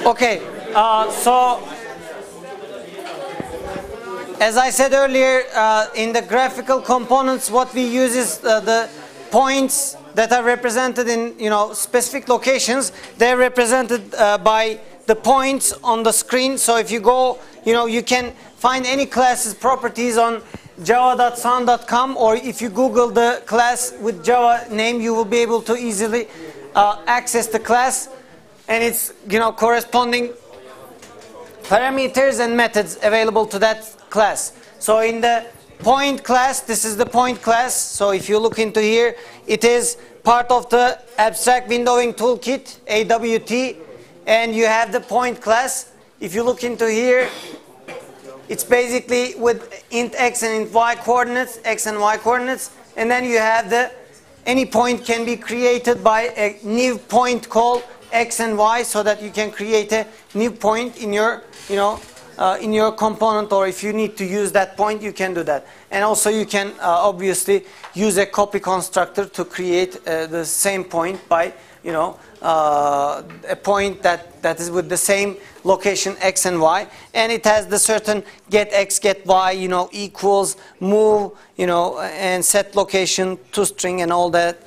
Okay, so as I said earlier, in the graphical components, what we use is the points that are represented in specific locations. They're represented by the points on the screen. So if you go, you can find any class's properties on java.sound.com, or if you Google the class with Java name, you will be able to easily access the class and its corresponding parameters and methods available to that class. So in the point class, this is the point class. So if you look into here, it is part of the abstract windowing toolkit, AWT, and you have the point class. If you look into here, it's basically with int x and int y coordinates, x and y coordinates, and then you have any point can be created by a new point called x and y, so that you can create a new point in your in your component, or if you need to use that point, you can do that. And also you can obviously use a copy constructor to create the same point by a point that is with the same location x and y, and it has the certain get x, get y, equals, move, and set location, toString, and all that,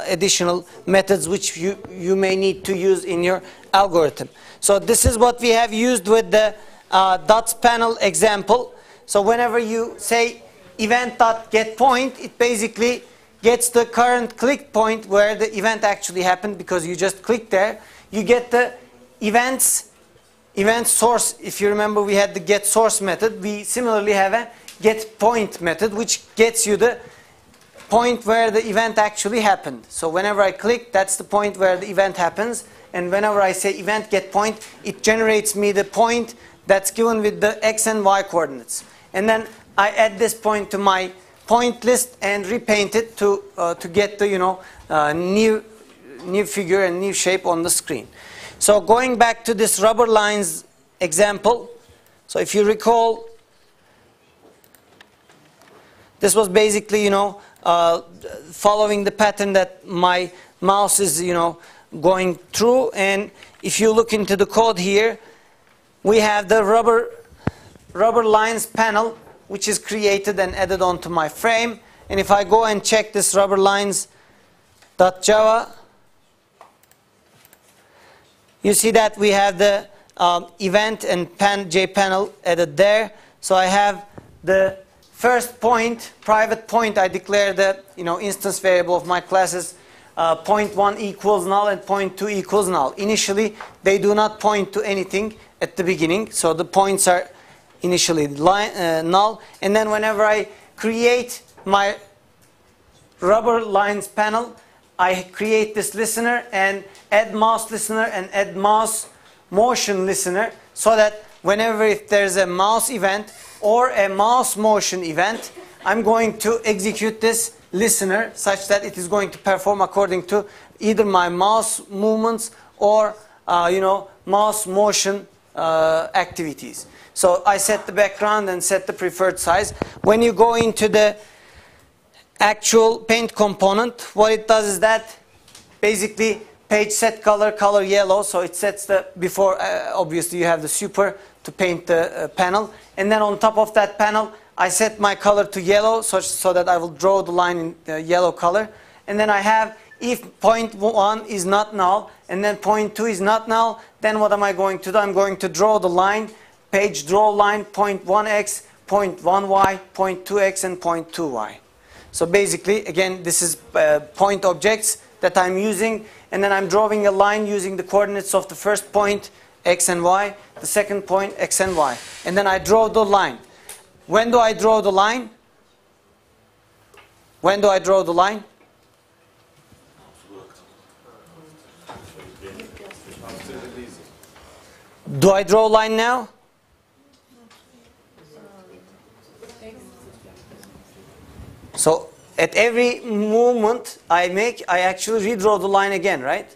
additional methods which you may need to use in your algorithm. So this is what we have used with the dots panel example. So whenever you say event.getPoint, it basically gets the current click point where the event actually happened, because you just click there. You get the event source. If you remember, we had the get source method. We similarly have a get point method, which gets you the point where the event actually happened. So whenever I click, that's the point where the event happens. And whenever I say event get point, it generates me the point that's given with the x and y coordinates. And then I add this point to my point list and repaint it to get the new figure and new shape on the screen. So going back to this rubber lines example, so if you recall, this was basically following the pattern that my mouse is going through. And if you look into the code here, we have the rubber lines panel, which is created and added onto my frame. And if I go and check this rubber lines.java, you see that we have the event and jpanel added there. So I have the first point, private point. I declare the instance variable of my classes. Point 1 equals null and point 2 equals null. Initially, they do not point to anything at the beginning, so the points are initially null. And then whenever I create my rubber lines panel, I create this listener and add mouse listener and add mouse motion listener, so that whenever if there's a mouse event or a mouse motion event, I'm going to execute this listener such that it is going to perform according to either my mouse movements or mouse motion activities. So I set the background and set the preferred size. When you go into the actual paint component, what it does is that basically page set color yellow. So it sets the before obviously you have the super to paint the panel, and then on top of that panel I set my color to yellow so that I will draw the line in the yellow color. And then I have, if point 1 is not null and then point 2 is not null, then what am I going to do? I'm going to draw the line, page draw line, point 1x, point 1y, point 2x, and point 2y. So basically, again, this is point objects that I'm using, and then I'm drawing a line using the coordinates of the first point, x and y, the second point, x and y. And then I draw the line. When do I draw the line? When do I draw the line? Do I draw a line now? So at every movement I make, I actually redraw the line again, right?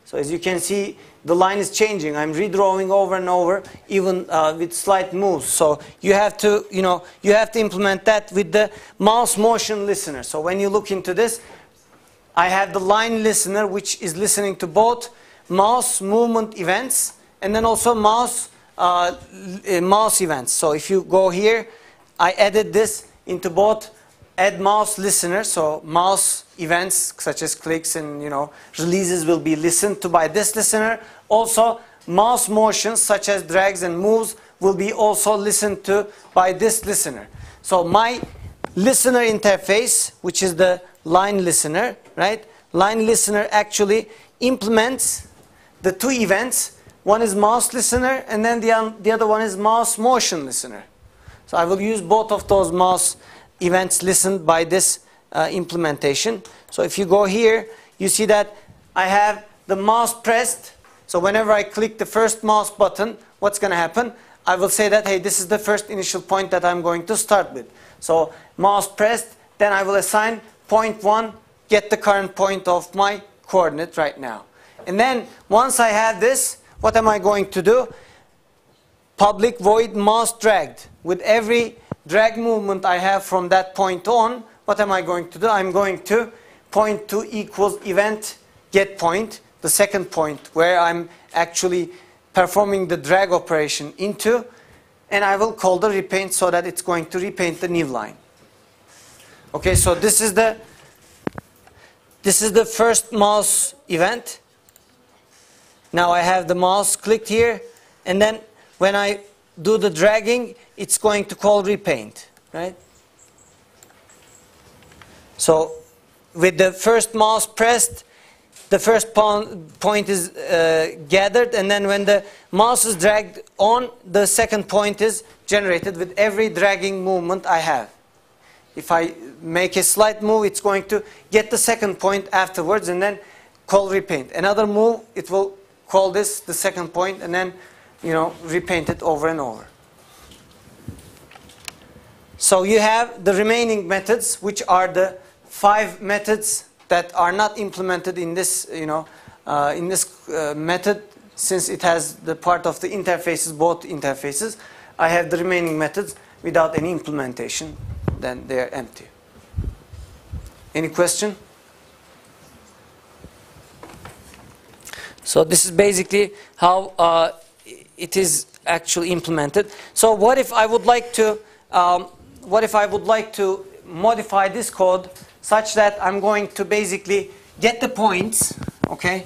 So as you can see, the line is changing. I'm redrawing over and over, even with slight moves. So you have to, you have to implement that with the mouse motion listener. So when you look into this, I have the line listener, which is listening to both mouse movement events, and then also mouse events. So if you go here, I added this into both add mouse listener, so mouse events such as clicks and releases will be listened to by this listener. Also mouse motions such as drags and moves will be also listened to by this listener. So my listener interface, which is the line listener, right? Line listener actually implements the two events. One is mouse listener, and then the other one is mouse motion listener. So I will use both of those mouse events listened by this implementation. So if you go here, you see that I have the mouse pressed. So whenever I click the first mouse button, what's going to happen? I will say that, hey, this is the first initial point that I'm going to start with. So mouse pressed, then I will assign point 1, get the current point of my coordinate right now. And then once I have this, what am I going to do? Public void mouse dragged. With every drag movement I have from that point on, what am I going to do? I'm going to point to equals event get point, the second point where I'm actually performing the drag operation into, and I will call the repaint so that it's going to repaint the new line. Okay, so this is the first mouse event. Now I have the mouse clicked here, and then when I do the dragging, it's going to call repaint, right? So with the first mouse pressed, the first point is gathered, and then when the mouse is dragged on, the second point is generated with every dragging movement I have. If I make a slight move, it's going to get the second point afterwards and then call repaint. Another move, it will call this the second point and then repaint it over and over. So you have the remaining methods, which are the 5 methods that are not implemented in this, method, since it has the part of the interfaces, both interfaces. I have the remaining methods without any implementation. Then they are empty. Any question? So this is basically how it is actually implemented. So what if I would like to modify this code such that I'm going to basically get the points, okay?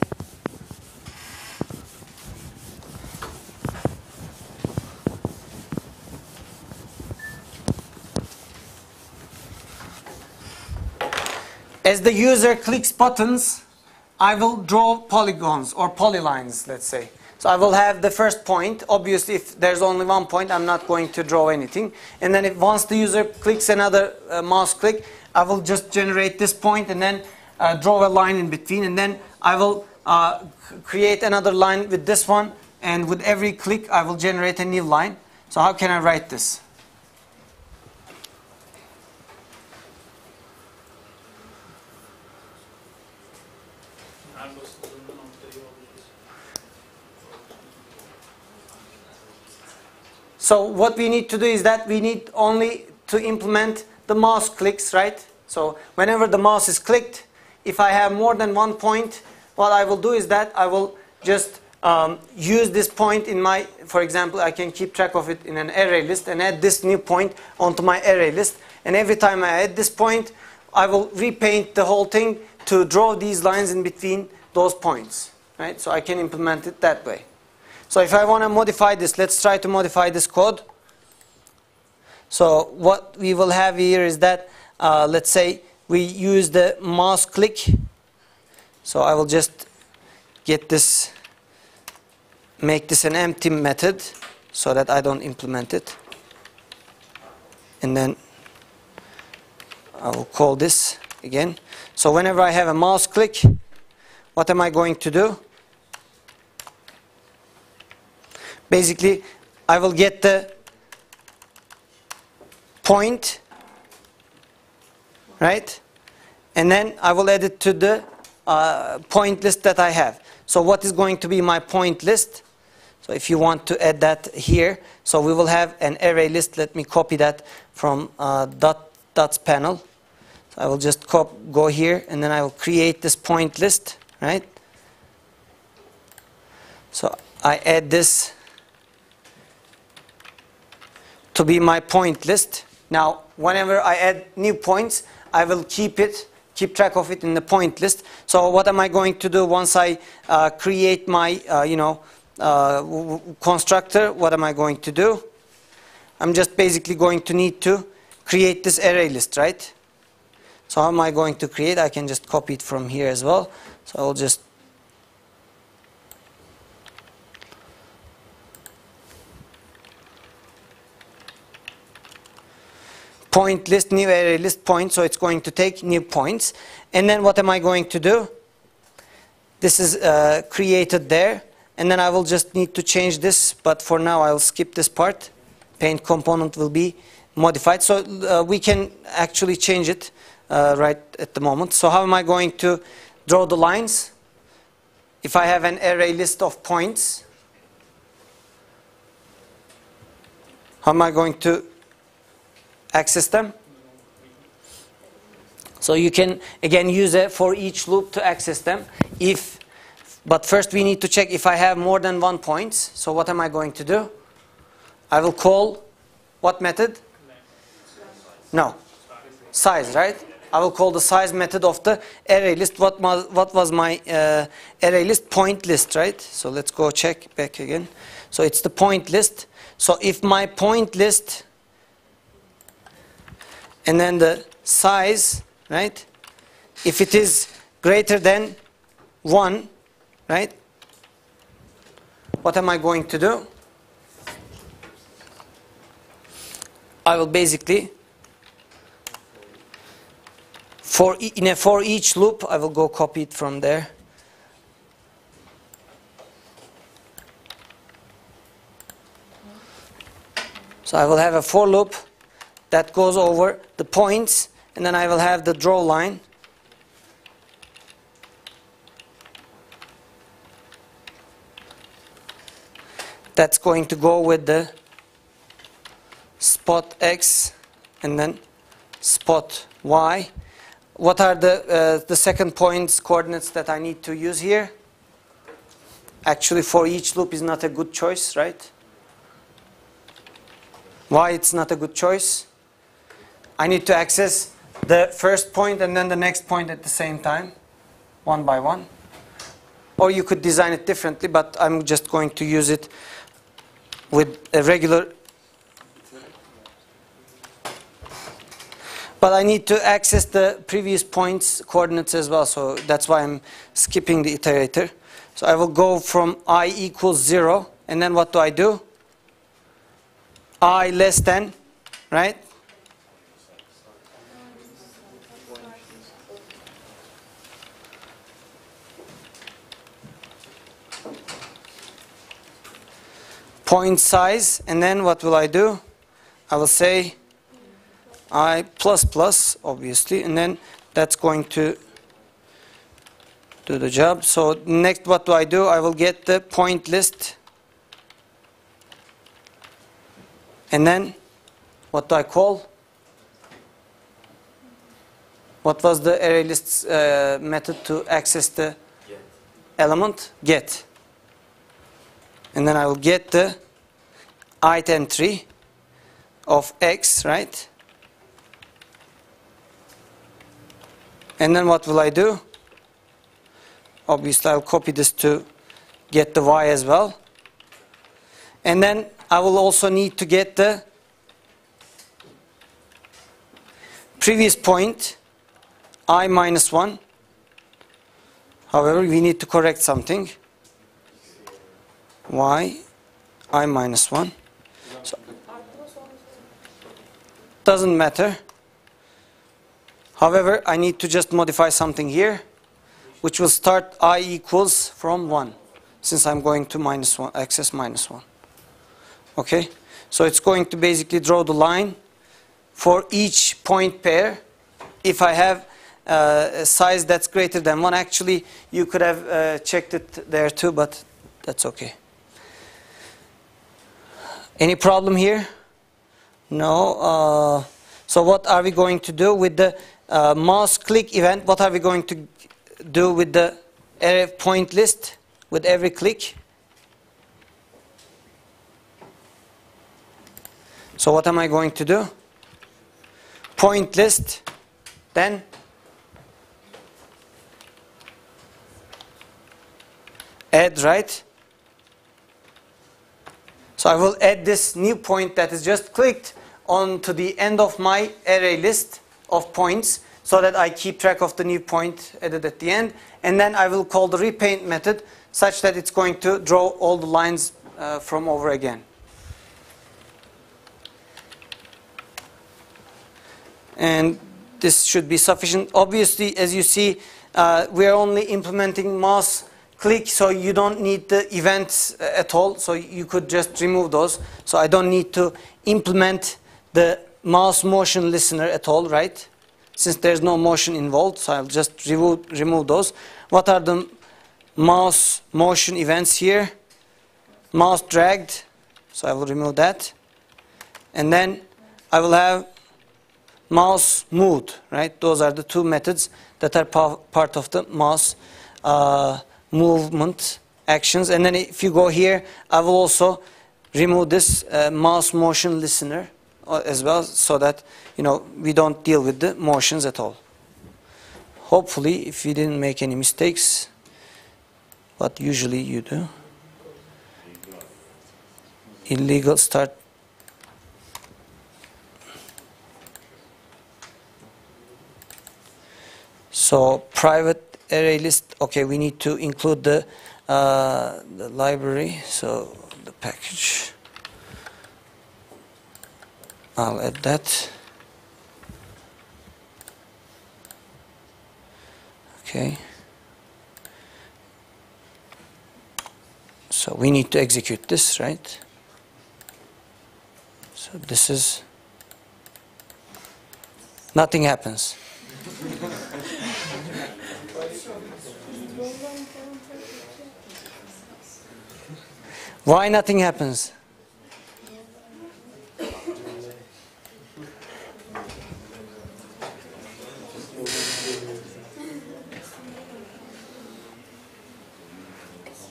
As the user clicks buttons, I will draw polygons or polylines, let's say. So I will have the first point. Obviously, if there's only one point, I'm not going to draw anything. And then once the user clicks another mouse click, I will just generate this point and then draw a line in between. And then I will create another line with this one. And with every click, I will generate a new line. So how can I write this? So what we need to do is that we need only to implement the mouse clicks, right? So whenever the mouse is clicked, if I have more than one point, what I will do is that I will just use this point in my, for example, I can keep track of it in an array list and add this new point onto my array list. And every time I add this point, I will repaint the whole thing to draw these lines in between those points, right? So I can implement it that way. So if I want to modify this, let's try to modify this code. So what we will have here is that, let's say we use the mouse click. So I will just get this, make this an empty method so that I don't implement it. And then I will call this again. So whenever I have a mouse click, what am I going to do? Basically, I will get the point, right? And then I will add it to the point list that I have. So what is going to be my point list? So if you want to add that here, so we will have an array list. Let me copy that from dots panel. So I will just go here, and then I will create this point list, right? So I add this to be my point list. Now, whenever I add new points, I will keep track of it in the point list. So what am I going to do once I create my, constructor? What am I going to do? I'm just basically going to need to create this array list, right? So how am I going to create? I can just copy it from here as well. So I'll just point list, new array list point, so it's going to take new points. And then what am I going to do? This is created there, and then I will just need to change this, but for now I'll skip this part. Paint component will be modified, so we can actually change it right at the moment. So how am I going to draw the lines? If I have an array list of points, how am I going to access them? So you can again use a for each loop to access them. But first we need to check if I have more than 1 point. So what am I going to do? I will call what method? No, size, right? I will call the size method of the array list. What was my array list? Point list, right? So let's go check back again. So it's the point list. So if my point list and then the size, right? If it is greater than 1, right? What am I going to do? I will basically, for each loop, I will go copy it from there. So I will have a for loop that goes over the points, and then I will have the draw line. That's going to go with the spot x and then spot y. What are the second point's coordinates that I need to use here? Actually, for each loop is not a good choice, right? Why it's not a good choice? I need to access the first point and then the next point at the same time, one by one. Or you could design it differently, but I'm just going to use it with a regular. But I need to access the previous point's coordinates as well, so that's why I'm skipping the iterator. So I will go from I equals 0, and then what do? I less than, right? Point size, and then what will I do? I will say I plus plus, obviously, and then that's going to do the job. So next, what do? I will get the point list, and then what do I call? What was the array lists method to access the element? Get. And then I will get the ith entry of x, right? And then what will I do? Obviously, I'll copy this to get the y as well. And then I will also need to get the previous point, I minus 1. However, we need to correct something. Y, I minus 1. So, doesn't matter. However, I need to just modify something here, which will start I equals from 1, since I'm going to minus 1, access minus 1. Okay? So it's going to basically draw the line for each point pair. If I have a size that's greater than 1, actually, you could have checked it there too, but that's okay. Any problem here? No. So what are we going to do with the mouse click event? What are we going to do with the array point list with every click? So what am I going to do? Point list, then add, right? So I will add this new point that is just clicked onto the end of my array list of points so that I keep track of the new point added at the end. And then I will call the repaint method such that it's going to draw all the lines from over again. And this should be sufficient. Obviously, as you see, we are only implementing mouse click, so you don't need the events at all. So you could just remove those. So I don't need to implement the mouse motion listener at all, right? Since there's no motion involved, so I'll just remove those. What are the mouse motion events here? Mouse dragged, so I will remove that. And then I will have mouse moved, right? Those are the two methods that are part of the mouse movement actions. And then if you go here, I will also remove this mouse motion listener as well, so that we don't deal with the motions at all. Hopefully, if we didn't make any mistakes, what usually you do. Illegal start. So private array list. Okay, we need to include the library. So the package. I'll add that. Okay. So we need to execute this, right? So this is, nothing happens. Why nothing happens?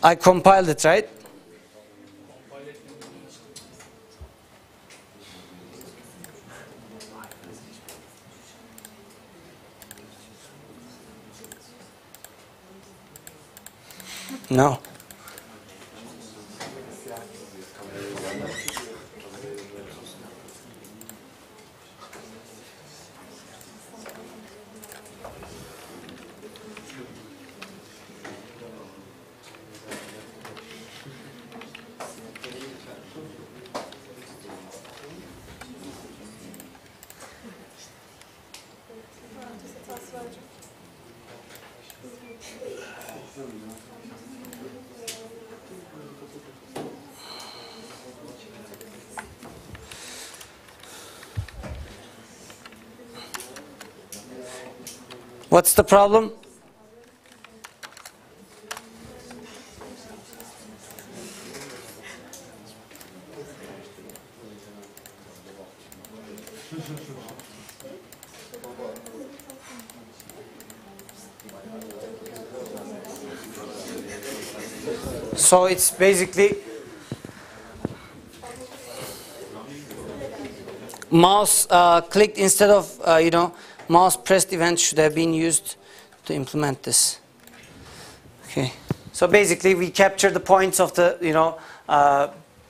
I compiled it, right? No. What's the problem? So it's basically mouse clicked instead of mouse pressed event should have been used to implement this. Okay. So basically we capture the points of the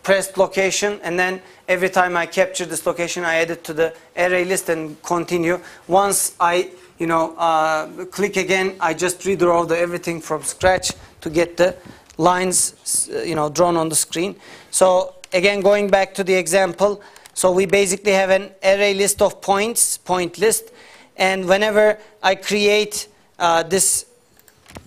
pressed location, and then every time I capture this location I add it to the array list and continue. Once I click again, I just redraw everything from scratch to get the lines drawn on the screen. So again, going back to the example, so we basically have an array list of points, point list, and whenever I create this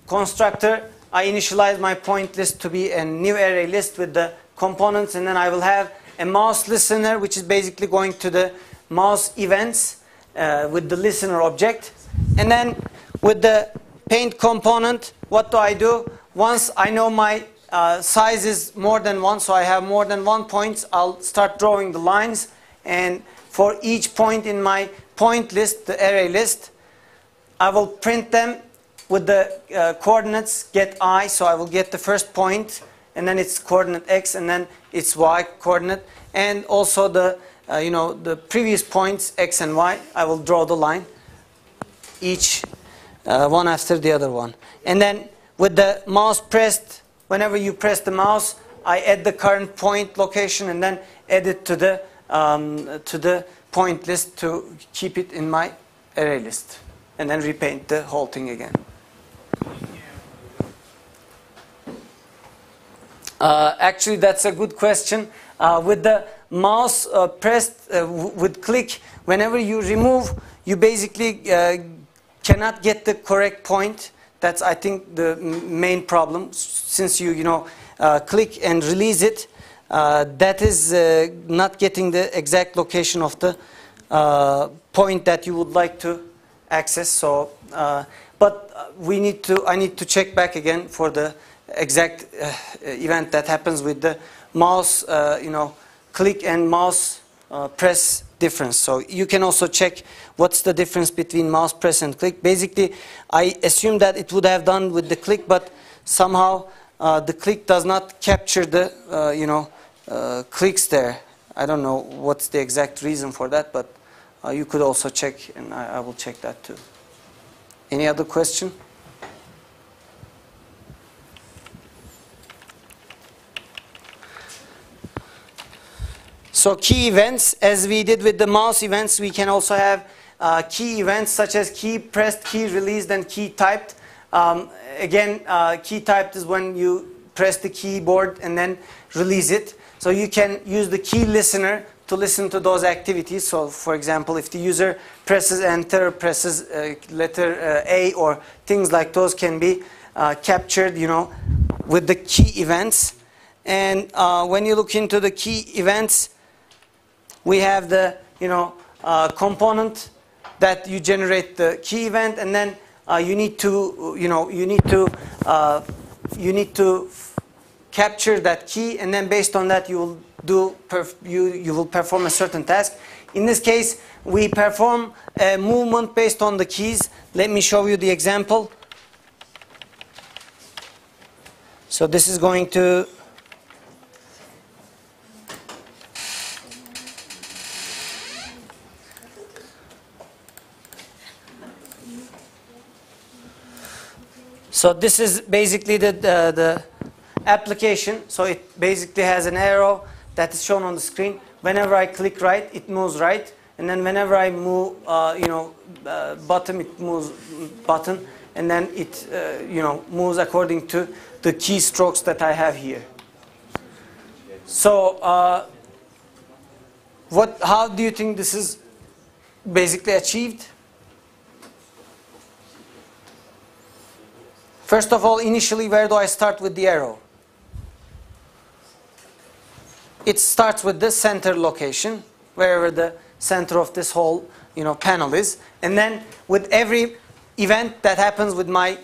constructor, I initialize my point list to be a new array list with the components, and then I will have a mouse listener, which is basically going to the mouse events with the listener object. And then with the paint component, what do? Once I know my size is more than one, so I have more than one points, I'll start drawing the lines. And for each point in my point list, the array list, I will print them with the coordinates get I. So I will get the first point, and then its coordinate x, and then its y coordinate, and also the the previous points x and y, I will draw the line, each one after the other one. And then with the mouse pressed, whenever you press the mouse, I add the current point location and then add it to the point list to keep it in my array list. And then repaint the whole thing again. Actually, that's a good question. With the mouse pressed with click, whenever you remove, you basically cannot get the correct point. That's, I think, the main problem. Since you click and release it, that is not getting the exact location of the point that you would like to access. So, but I need to check back again for the exact event that happens with the mouse, click and mouse press difference. So you can also check what's the difference between mouse press and click. Basically, I assume that it would have done with the click, but somehow the click does not capture the clicks there. I don't know what's the exact reason for that, but you could also check, and I will check that too. Any other question? So key events, as we did with the mouse events, we can also have key events such as key pressed, key released, and key typed. Again, key typed is when you press the keyboard and then release it. So you can use the key listener to listen to those activities. So for example, if the user presses enter, presses letter A, or things like those can be captured, with the key events. And when you look into the key events, we have the component that you generate the key event, and then you need to capture that key, and then based on that you will perform a certain task. In this case, we perform a movement based on the keys. Let me show you the example. So this is going to So this is basically the application. So it basically has an arrow that is shown on the screen. Whenever I click right, it moves right, and then whenever I move, bottom, it moves button, and then it moves according to the keystrokes that I have here. So how do you think this is basically achieved? First of all, initially, where do I start with the arrow? It starts with the center location, wherever the center of this whole panel is. And then with every event that happens with my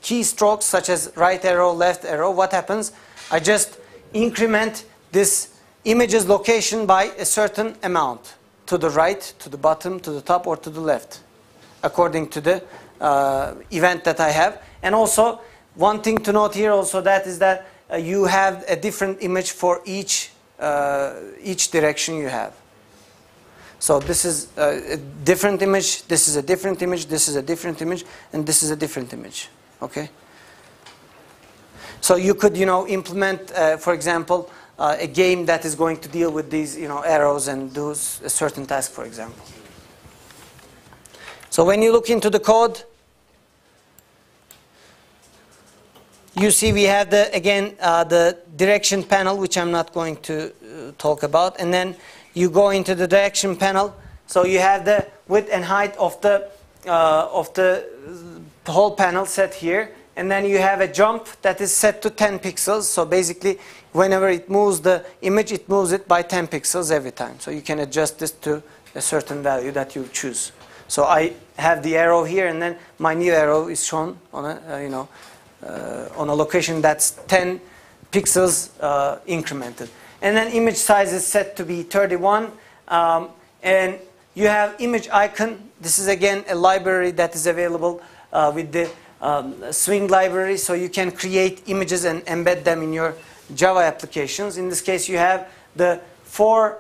keystrokes, such as right arrow, left arrow, what happens? I just increment this image's location by a certain amount, to the right, to the bottom, to the top, or to the left, according to the event that I have. And also, one thing to note here also is that you have a different image for each direction you have. So this is a different image, this is a different image, this is a different image, and this is a different image. Okay? So you could, implement, for example, a game that is going to deal with these, arrows and do a certain task, for example. So when you look into the code, you see we have the direction panel, which I'm not going to talk about, and then you go into the direction panel. So you have the width and height of the whole panel set here, and then you have a jump that is set to 10 pixels. So basically, whenever it moves the image, it moves it by 10 pixels every time. So you can adjust this to a certain value that you choose. So I have the arrow here, and then my new arrow is shown on a on a location that's 10 pixels incremented. And then image size is set to be 31. And you have image icon. This is again a library that is available with the Swing library. So you can create images and embed them in your Java applications. In this case, you have the 4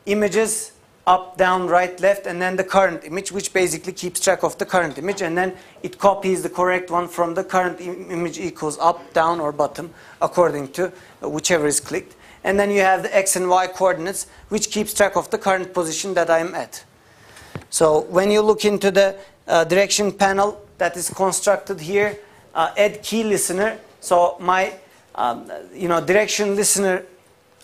images up, down, right, left, and then the current image, which basically keeps track of the current image, and then it copies the correct one from the current image equals up, down, or bottom, according to whichever is clicked. And then you have the x and y coordinates, which keeps track of the current position that I'm at. So when you look into the direction panel that is constructed here, add key listener. So my direction listener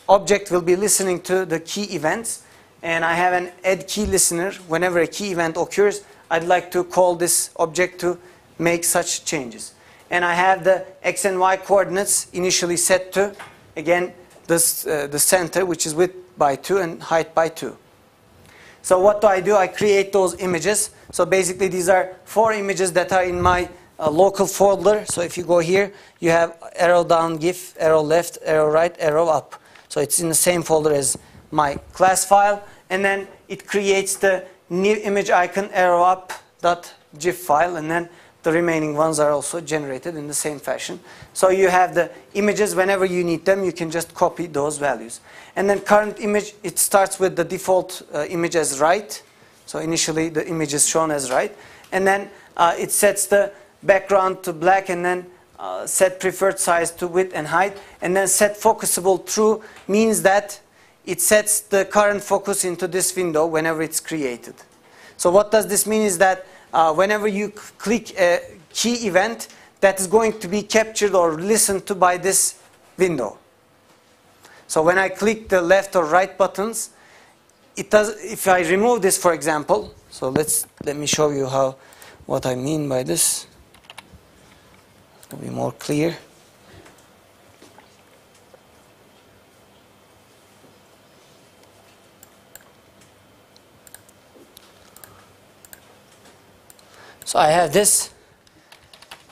object will be listening to the key events. And I have an add key listener. Whenever a key event occurs, I'd like to call this object to make such changes. And I have the x and y coordinates initially set to, again, this, the center, which is width by 2 and height by 2. So what do? I create those images. So basically these are 4 images that are in my local folder. So if you go here, you have arrow down GIF, arrow left, arrow right, arrow up. So it's in the same folder as my class file. And then it creates the new image icon arrow up .gif file, and then the remaining ones are also generated in the same fashion. So you have the images. Whenever you need them, you can just copy those values. And then current image, it starts with the default image as right. So initially the image is shown as right. And then it sets the background to black, and then set preferred size to width and height. And then set focusable true means that it sets the current focus into this window whenever it's created. So what does this mean is that whenever you click a key event, that is going to be captured or listened to by this window. So when I click the left or right buttons, it does. If I remove this, for example, so let me show you what I mean by this to be more clear. So I have this.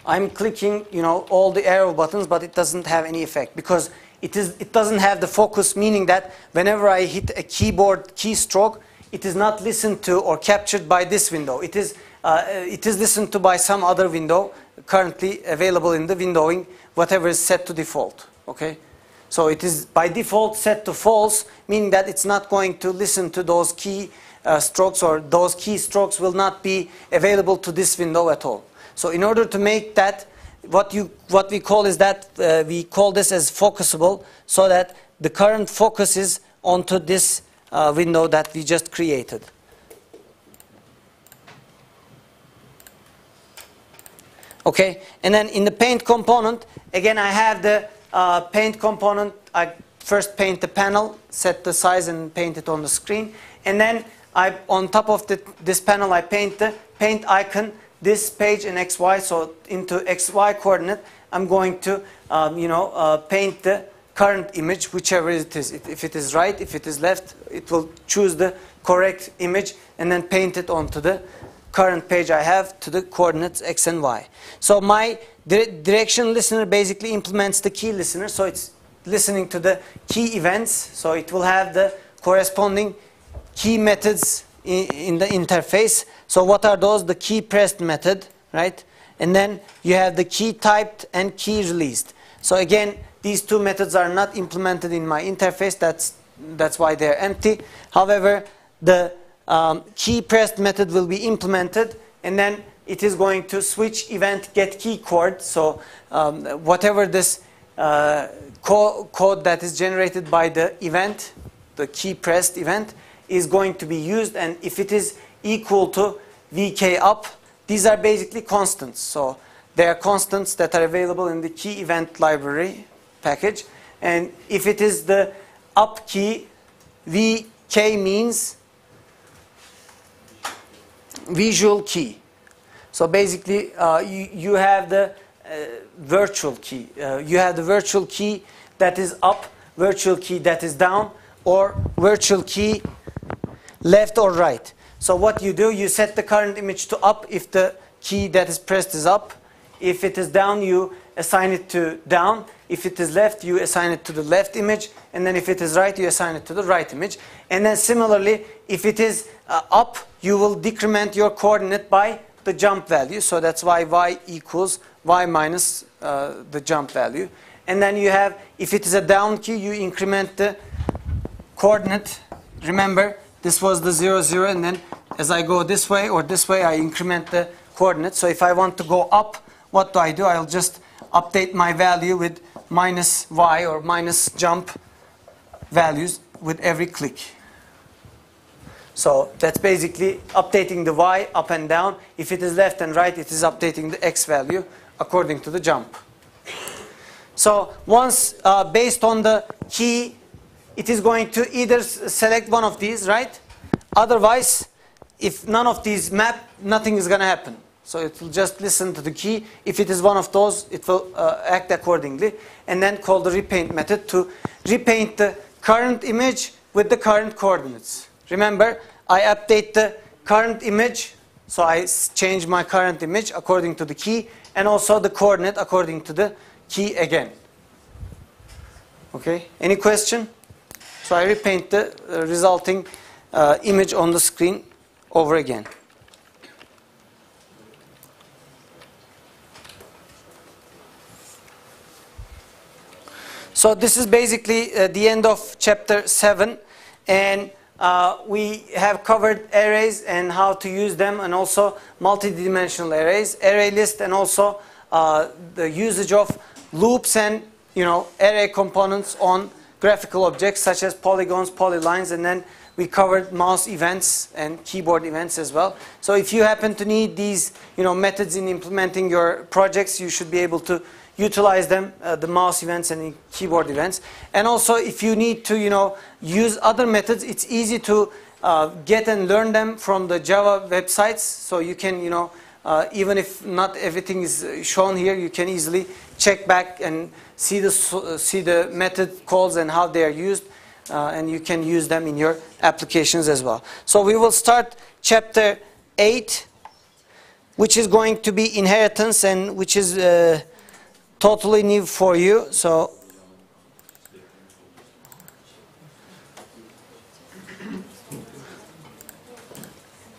I'm clicking, all the arrow buttons, but it doesn't have any effect because it doesn't have the focus, meaning that whenever I hit a keyboard keystroke, it is not listened to or captured by this window. It is listened to by some other window currently available in the windowing, whatever is set to default. Okay, so it is by default set to false, meaning that it's not going to listen to those key strokes, or those keystrokes will not be available to this window at all. So in order to make that, what we call is that we call this as focusable, so that the current focus is onto this window that we just created. Okay, and then in the paint component, again I have the paint component. I first paint the panel, set the size and paint it on the screen, and then on top of this panel I paint the paint icon, this page and XY. So into XY coordinate I'm going to paint the current image, whichever it is. If it is right, if it is left, it will choose the correct image and then paint it onto the current page I have to the coordinates X and Y. So my direction listener basically implements the key listener. So it's listening to the key events. So it will have the corresponding key methods in the interface. So what are those? The key pressed method, right? And then you have the key typed and key released. So again, these two methods are not implemented in my interface. That's why they're empty. However, the key pressed method will be implemented, and then it is going to switch event get key chord. So whatever this code that is generated by the event, the key pressed event, is going to be used, and if it is equal to VK up, these are basically constants. So they are constants that are available in the key event library package, and if it is the up key, VK means visual key. So basically you have the virtual key. You have the virtual key that is up, virtual key that is down, or virtual key left or right. So what you do, you set the current image to up if the key that is pressed is up. If it is down, you assign it to down. If it is left, you assign it to the left image. And then if it is right, you assign it to the right image. And then similarly, if it is up, you will decrement your coordinate by the jump value. So that's why y equals y minus the jump value. And then you have, if it is a down key, you increment the coordinate remember, this was the 0, 0, and then as I go this way or this way, I increment the coordinates. So if I want to go up, what do? I'll just update my value with minus y or minus jump values with every click. So that's basically updating the y up and down. If it is left and right, it is updating the x value according to the jump. So once based on the key, it is going to either select one of these, right? Otherwise, if none of these map, nothing is going to happen. So it will just listen to the key. If it is one of those, it will act accordingly. And then call the repaint method to repaint the current image with the current coordinates. Remember, I update the current image. So I change my current image according to the key. And also the coordinate according to the key again. Okay, any question? So I repaint the resulting image on the screen over again. So this is basically the end of chapter 7, and we have covered arrays and how to use them, and also multi-dimensional arrays, array list, and also the usage of loops and array components on graphical objects such as polygons, polylines, and then we covered mouse events and keyboard events as well. So if you happen to need these methods in implementing your projects, you should be able to utilize them, the mouse events and the keyboard events. And also if you need to use other methods, it's easy to get and learn them from the Java websites. So you can even if not everything is shown here, you can easily check back and see the method calls and how they are used, and you can use them in your applications as well. So we will start chapter 8, which is going to be inheritance, and which is totally new for you. So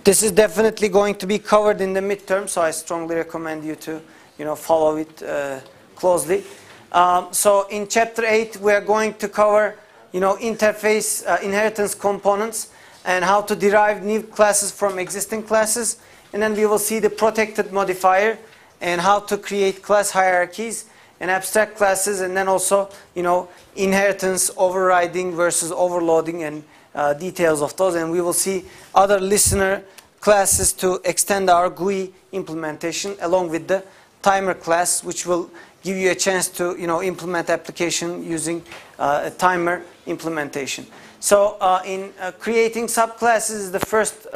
this is definitely going to be covered in the midterm, so I strongly recommend you to follow it closely. So in chapter 8 we are going to cover interface inheritance components and how to derive new classes from existing classes, and then we will see the protected modifier and how to create class hierarchies and abstract classes, and then also inheritance, overriding versus overloading, and details of those. And we will see other listener classes to extend our GUI implementation, along with the timer class, which will give you a chance to implement application using a timer implementation. So in creating subclasses is the first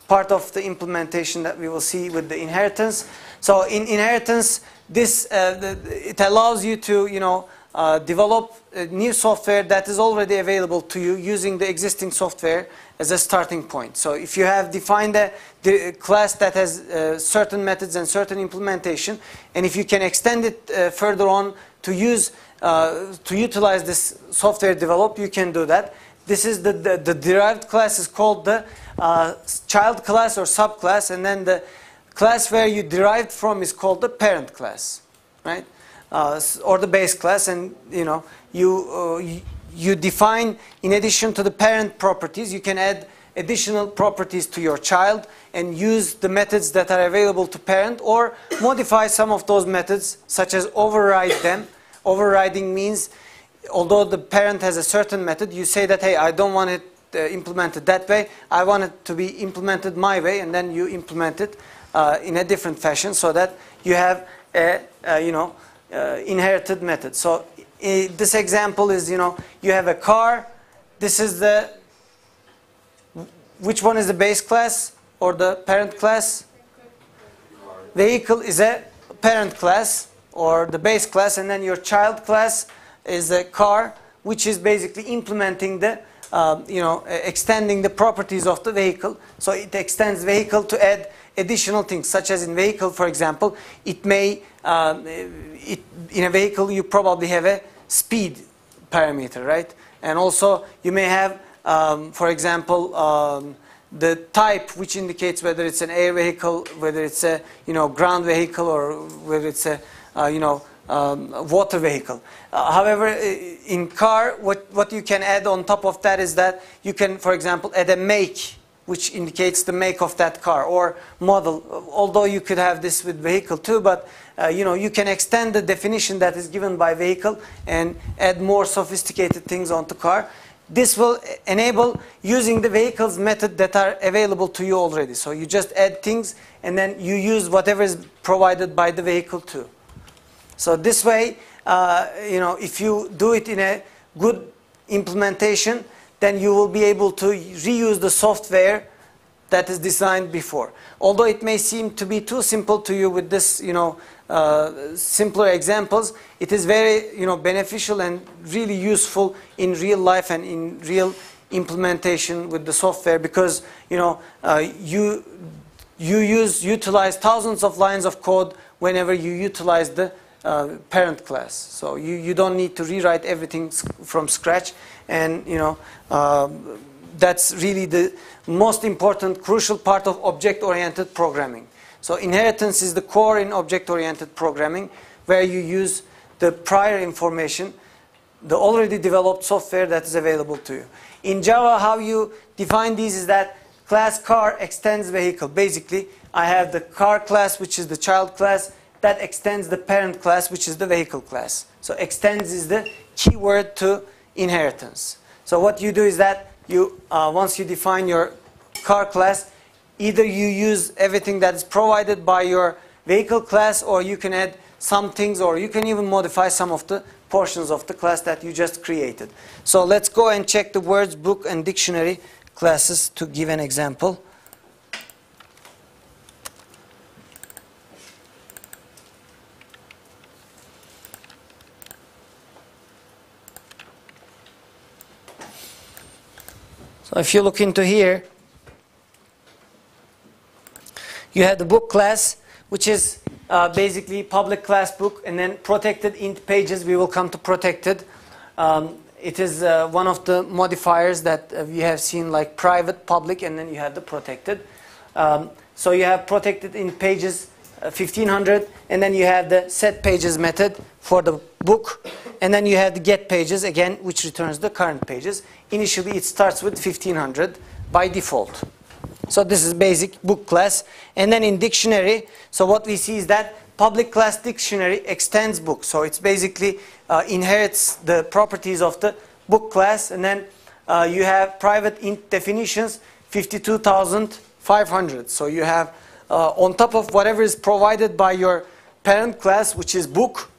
part of the implementation that we will see with the inheritance. So in inheritance, this it allows you to develop new software that is already available to you using the existing software as a starting point. So if you have defined the class that has certain methods and certain implementation, and if you can extend it further on to utilize this software developed, you can do that. This is the derived class is called the child class or subclass, and then the class where you derived from is called the parent class, right? Or the base class, and you define, in addition to the parent properties, you can add additional properties to your child and use the methods that are available to parent, or modify some of those methods, such as override them. Overriding means, although the parent has a certain method, you say that, hey, I don't want it implemented that way, I want it to be implemented my way, and then you implement it in a different fashion, so that you have a inherited method. So this example is, you have a car. This is which one is the base class or the parent class? Vehicle is a parent class or the base class, and then your child class is a car, which is basically implementing the extending the properties of the vehicle. So it extends vehicle to add additional things, such as in vehicle, for example, it may in a vehicle you probably have a speed parameter, right? And also you may have, for example, the type, which indicates whether it's an air vehicle, whether it's a ground vehicle, or whether it's a water vehicle. However, in car, what you can add on top of that is that you can, for example, add a make, which indicates the make of that car, or model. Although you could have this with vehicle too, but you can extend the definition that is given by vehicle and add more sophisticated things onto car. This will enable using the vehicles method that are available to you already. So you just add things and then you use whatever is provided by the vehicle too. So this way, if you do it in a good implementation, then you will be able to reuse the software that is designed before. Although it may seem to be too simple to you with this, simpler examples, it is very, beneficial and really useful in real life and in real implementation with the software, because, you utilize thousands of lines of code whenever you utilize the parent class. So you don't need to rewrite everything from scratch, and that's really the most important, crucial part of object-oriented programming. So inheritance is the core in object-oriented programming, where you use the prior information, the already developed software that is available to you. In Java, how you define these is that class car extends vehicle. Basically, I have the car class, which is the child class, that extends the parent class, which is the vehicle class. So extends is the keyword to inheritance. So what you do is that once you define your car class, either you use everything that is provided by your vehicle class, or you can add some things, or you can even modify some of the portions of the class that you just created. So let's go and check the words, book, and dictionary classes to give an example. So if you look into here, you have the book class, which is basically public class book, and then protected int pages. We will come to protected. It is one of the modifiers that we have seen, like private, public, and then you have the protected. So you have protected int pages 1500, and then you have the set pages method for the book, and then you have the get pages again, which returns the current pages. Initially it starts with 1500 by default. So this is basic book class. And then in dictionary, so what we see is that public class dictionary extends book. So it's basically inherits the properties of the book class, and then you have private int definitions 52,500. So you have on top of whatever is provided by your parent class, which is book,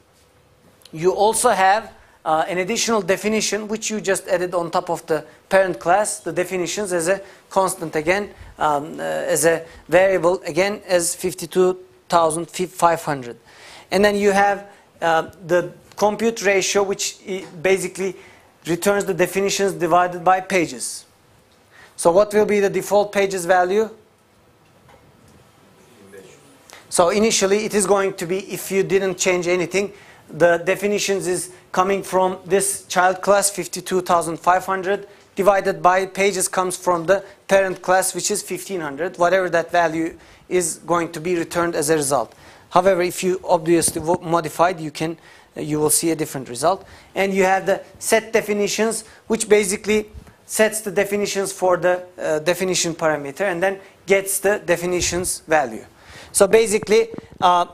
you also have an additional definition which you just added on top of the parent class, the definitions as a constant again, as a variable again as 52,500. And then you have the compute ratio, which basically returns the definitions divided by pages. So what will be the default pages value? So initially it is going to be, if you didn't change anything, the definitions is coming from this child class 52,500 divided by pages comes from the parent class, which is 1500. Whatever that value is going to be returned as a result. However, if you obviously modified, you will see a different result. And you have the set definitions, which basically sets the definitions for the definition parameter and then gets the definitions value. So basically,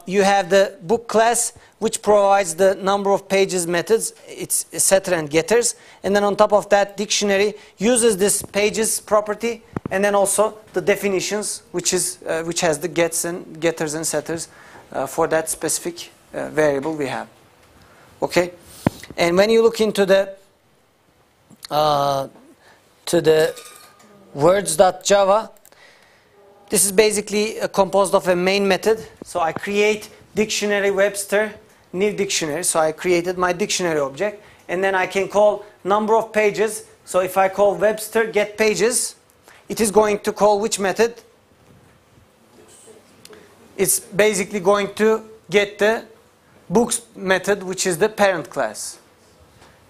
you have the book class, which provides the number of pages methods, it's setter and getters, and then on top of that, dictionary uses this pages property, and then also the definitions, which has the gets and getters and setters for that specific variable we have. Okay, and when you look into the words.java, this is basically composed of a main method. So I create dictionary Webster, new dictionary. So I created my dictionary object, and then I can call number of pages. So if I call Webster get pages, it is going to call which method? It's basically going to get the books method, which is the parent class.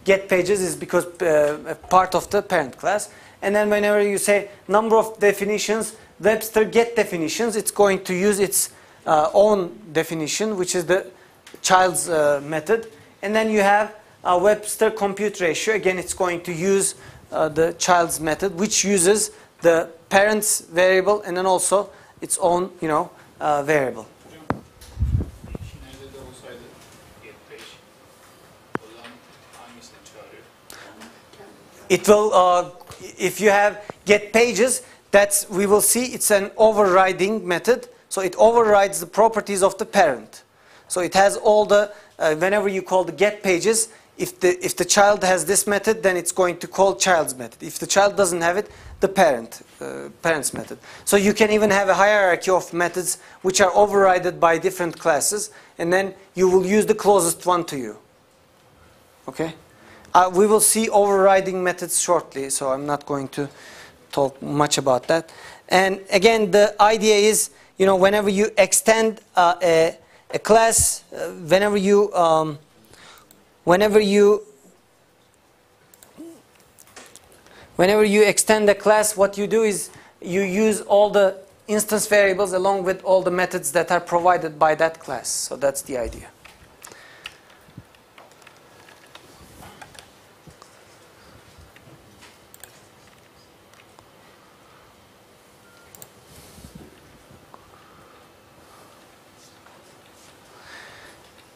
Get pages is because a part of the parent class. And then whenever you say number of definitions, Webster get definitions, it's going to use its own definition, which is the child's method. And then you have a Webster compute ratio. Again, it's going to use the child's method, which uses the parent's variable and then also its own, variable. It will, if you have get pages, we will see it's an overriding method. So it overrides the properties of the parent. So it has all the, whenever you call the get pages, if the child has this method, then it's going to call child's method. If the child doesn't have it, the parent's method. So you can even have a hierarchy of methods which are overridden by different classes, and then you will use the closest one to you. Okay? We will see overriding methods shortly, so I'm not going to talk much about that. And again, the idea is, whenever you extend a class, whenever you extend a class, what you do is you use all the instance variables along with all the methods that are provided by that class. So that's the idea.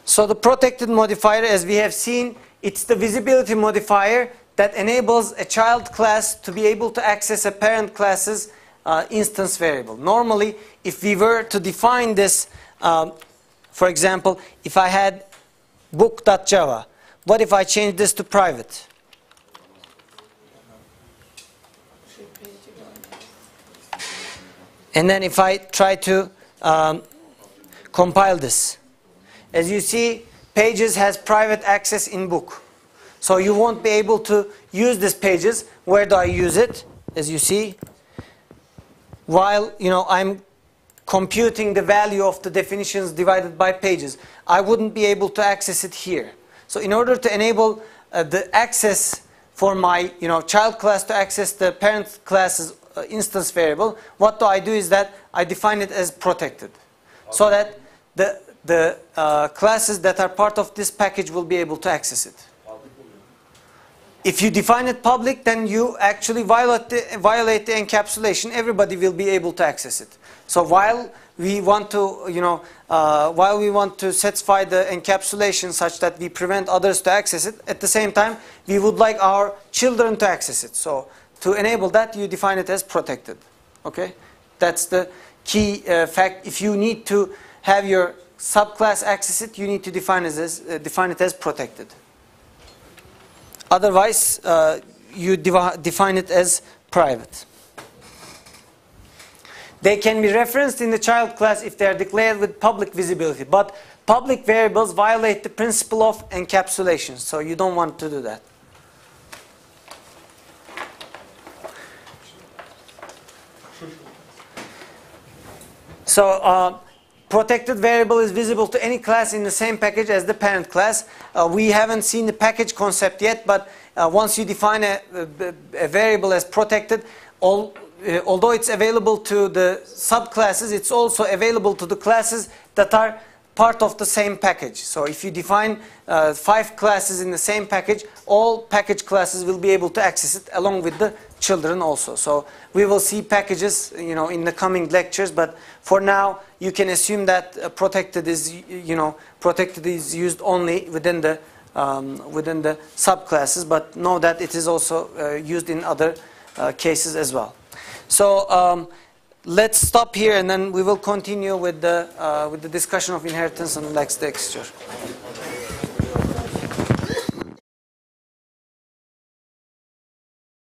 So the protected modifier, as we have seen, it's the visibility modifier that enables a child class to be able to access a parent class's instance variable. Normally, if we were to define this, for example, if I had book.java, what if I change this to private? And then if I try to compile this, as you see, pages has private access in book. So you won't be able to use this pages. Where do I use it? As you see, while I'm computing the value of the definitions divided by pages, I wouldn't be able to access it here. So in order to enable the access for my child class to access the parent class's instance variable, what do I do is that I define it as protected, so that the classes that are part of this package will be able to access it. If you define it public, then you actually violate the encapsulation. Everybody will be able to access it. So while we want to, satisfy the encapsulation such that we prevent others to access it, at the same time, we would like our children to access it. So to enable that, you define it as protected. Okay, that's the key fact. If you need to have your subclass access it, you need to define it as protected. Otherwise, you define it as private. They can be referenced in the child class if they are declared with public visibility. But public variables violate the principle of encapsulation, so you don't want to do that. So, protected variable is visible to any class in the same package as the parent class. We haven't seen the package concept yet, but once you define a variable as protected, although it's available to the subclasses, it's also available to the classes that are part of the same package. So if you define 5 classes in the same package, all package classes will be able to access it along with the children also. So we will see packages, in the coming lectures. But for now, you can assume that protected is used only within the subclasses. But know that it is also used in other cases as well. So let's stop here, and then we will continue with the discussion of inheritance on the next lecture.